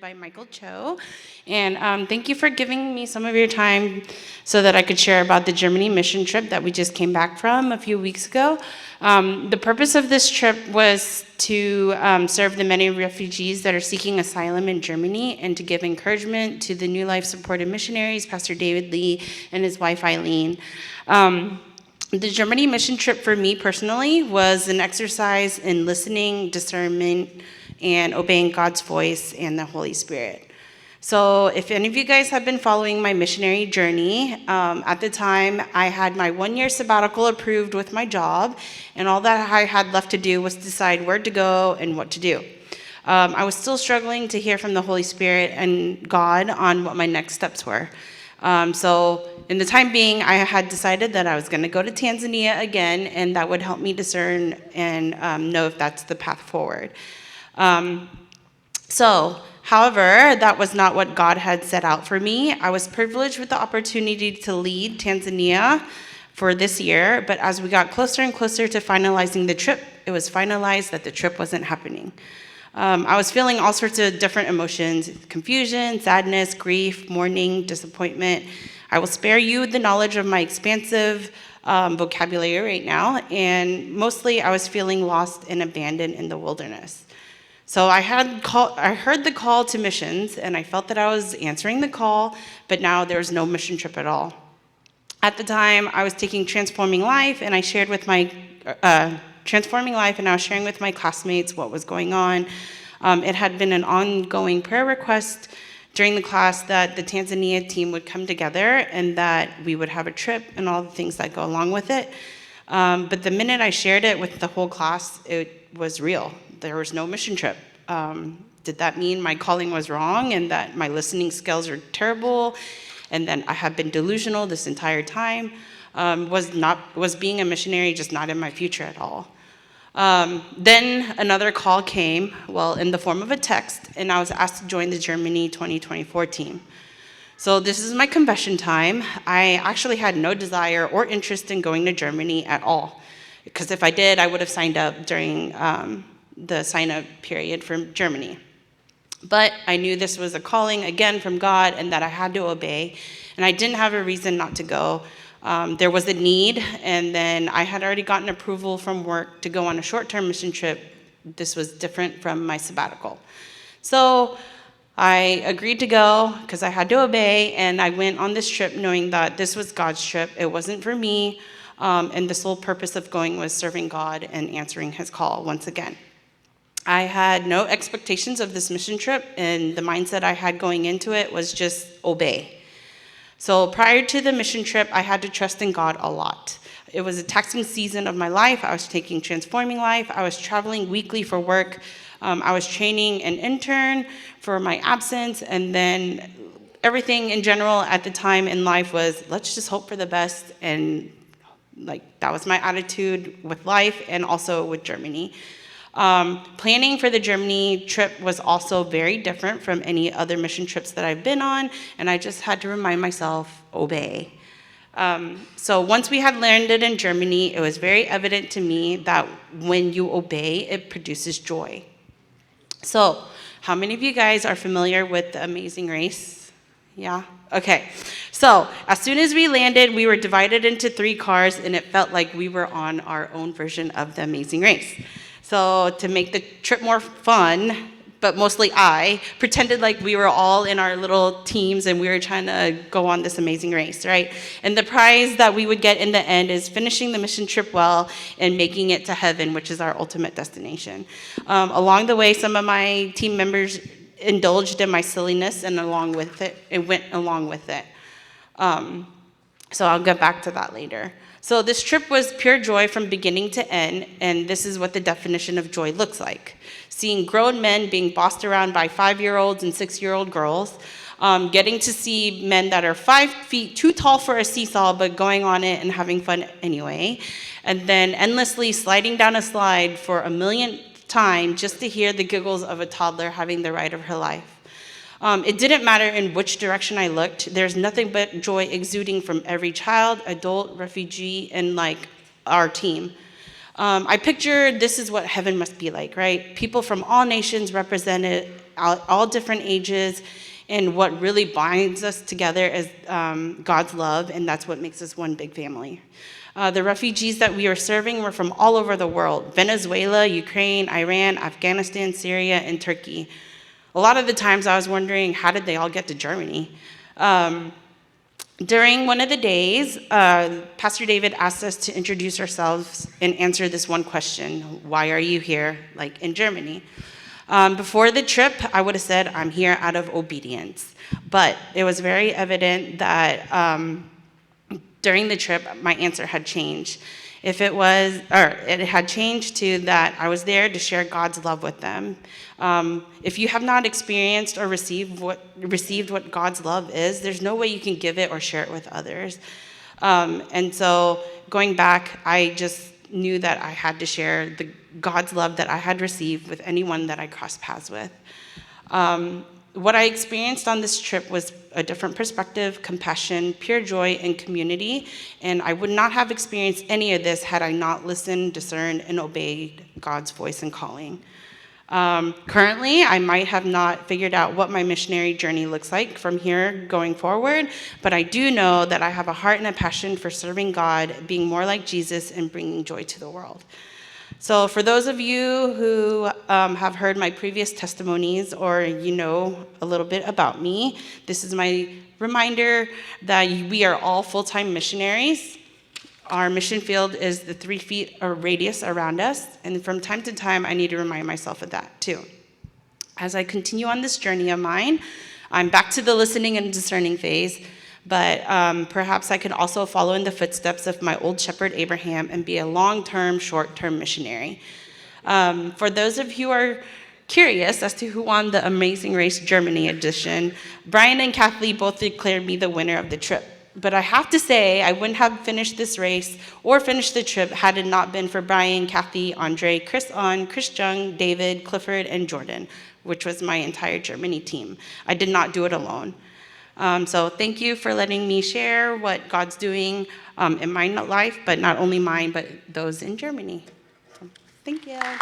by Michael Cho. And thank you for giving me some of your time so that I could share about the Germany mission trip that we just came back from a few weeks ago. The purpose of this trip was to serve the many refugees that are seeking asylum in Germany and to give encouragement to the New Life supported missionaries, Pastor David Lee and his wife Eileen. The Germany mission trip for me personally was an exercise in listening, discernment, and obeying God's voice and the Holy Spirit. So if any of you guys have been following my missionary journey, at the time I had my 1-year sabbatical approved with my job, and all that I had left to do was decide where to go and what to do. I was still struggling to hear from the Holy Spirit and God on what my next steps were. So in the time being, I had decided that I was going to go to Tanzania again, and that would help me discern and know if that's the path forward. However, that was not what God had set out for me. I was privileged with the opportunity to lead Tanzania for this year, but as we got closer and closer to finalizing the trip, it was finalized that the trip wasn't happening. I was feeling all sorts of different emotions: confusion, sadness, grief, mourning, disappointment. I will spare you the knowledge of my expansive vocabulary right now, and mostly I was feeling lost and abandoned in the wilderness. So I heard the call to missions, and I felt that I was answering the call, but now there was no mission trip at all. At the time, I was taking Transforming Life, and I shared with my Transforming Life, and I was sharing with my classmates what was going on. It had been an ongoing prayer request during the class that the Tanzania team would come together and that we would have a trip and all the things that go along with it. But the minute I shared it with the whole class, it was real. There was no mission trip. Did that mean my calling was wrong and that my listening skills are terrible and that I have been delusional this entire time? Was being a missionary just not in my future at all? Then another call came, in the form of a text, and I was asked to join the Germany 2024 team. So this is my confession time. I actually had no desire or interest in going to Germany at all, because if I did, I would have signed up during the sign-up period for Germany. But I knew this was a calling, again, from God, and that I had to obey, and I didn't have a reason not to go. There was a need, and then I had already gotten approval from work to go on a short-term mission trip. This was different from my sabbatical. So I agreed to go because I had to obey, and I went on this trip knowing that this was God's trip. It wasn't for me, and the sole purpose of going was serving God and answering his call once again. I had no expectations of this mission trip, and the mindset I had going into it was just obey. So prior to the mission trip, I had to trust in God a lot. It was a taxing season of my life. I was taking Transforming Life. I was traveling weekly for work. I was training an intern for my absence, and then everything in general at the time in life was, let's just hope for the best, and that was my attitude with life and also with Germany. Planning for the Germany trip was also very different from any other mission trips that I've been on, and I just had to remind myself, obey. So once we had landed in Germany, it was very evident to me that when you obey, it produces joy. So how many of you guys are familiar with the Amazing Race? Yeah? Okay. So as soon as we landed, we were divided into 3 cars, and it felt like we were on our own version of the Amazing Race. So to make the trip more fun, but mostly I pretended like we were all in our little teams and we were trying to go on this amazing race, right? And the prize that we would get in the end is finishing the mission trip well and making it to heaven, which is our ultimate destination. Along the way, some of my team members indulged in my silliness and went along with it. So I'll get back to that later. So this trip was pure joy from beginning to end, and this is what the definition of joy looks like. Seeing grown men being bossed around by 5-year-olds and 6-year-old girls, getting to see men that are 5 feet too tall for a seesaw, but going on it and having fun anyway, and then endlessly sliding down a slide for a millionth time just to hear the giggles of a toddler having the ride of her life. It didn't matter in which direction I looked. There's nothing but joy exuding from every child, adult, refugee, and our team. I pictured this is what heaven must be like, right? People from all nations represented all different ages, and what really binds us together is God's love, and that's what makes us one big family. The refugees that we were serving were from all over the world: Venezuela, Ukraine, Iran, Afghanistan, Syria, and Turkey. A lot of the times I was wondering, how did they all get to Germany? During one of the days, Pastor David asked us to introduce ourselves and answer this one question: why are you here, like in Germany? Before the trip, I would have said, I'm here out of obedience. But it was very evident that during the trip, my answer had changed. It had changed to that I was there to share God's love with them. If you have not experienced or received what God's love is, there's no way you can give it or share it with others. And so going back, I just knew that I had to share God's love that I had received with anyone that I crossed paths with. What I experienced on this trip was a different perspective, compassion, pure joy, and community. And I would not have experienced any of this had I not listened, discerned, and obeyed God's voice and calling. Currently, I might have not figured out what my missionary journey looks like from here going forward, but I do know that I have a heart and a passion for serving God, being more like Jesus, and bringing joy to the world. So for those of you who have heard my previous testimonies, or you know a little bit about me, this is my reminder that we are all full-time missionaries. Our mission field is the 3 feet or radius around us, and from time to time, I need to remind myself of that too. As I continue on this journey of mine, I'm back to the listening and discerning phase, but perhaps I could also follow in the footsteps of my old shepherd Abraham and be a long-term, short-term missionary. For those of you who are curious as to who won the Amazing Race Germany edition, Brian and Kathleen both declared me the winner of the trip. But I have to say, I wouldn't have finished this race or finished the trip had it not been for Brian, Kathy, Andre, Chris Jung, David, Clifford, and Jordan, which was my entire Germany team. I did not do it alone. So thank you for letting me share what God's doing in my life, but not only mine, but those in Germany. So, thank you.